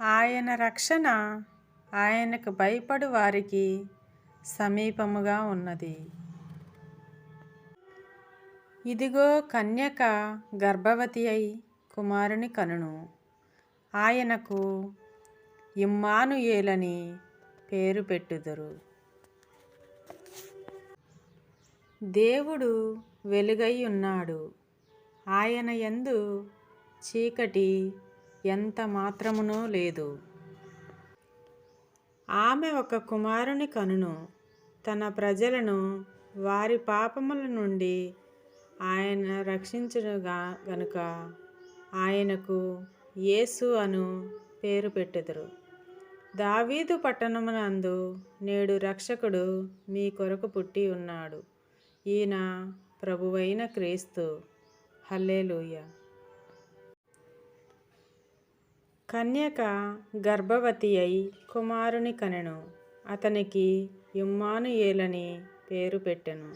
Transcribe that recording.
ఆయన రక్షణ ఆయనకు భయపడు వారికి సమీపముగా ఉన్నది. ఇదిగో, కన్యక గర్భవతి అయి కుమారుని కనును. ఆయనకు ఇమ్మానుయేలని పేరు పెట్టుదురు. దేవుడు వెలుగై ఉన్నాడు. ఆయన యందు చీకటి ఎంత మాత్రమునూ లేదు. ఆమె ఒక కుమారుని కనును. తన ప్రజలను వారి పాపముల నుండి ఆయన రక్షించునుగా గనుక ఆయనకు యేసు అను పేరు పెట్టుదురు. దావీదు పట్టణమునందు నేడు రక్షకుడు మీ కొరకు పుట్టి ఉన్నాడు. ఈయన ప్రభువైన క్రీస్తు. హల్లెలూయా. కన్యక గర్భవతి అయి కుమారుని కనెను. అతనికి ఇమ్మానుయేలని పేరు పెట్టెను.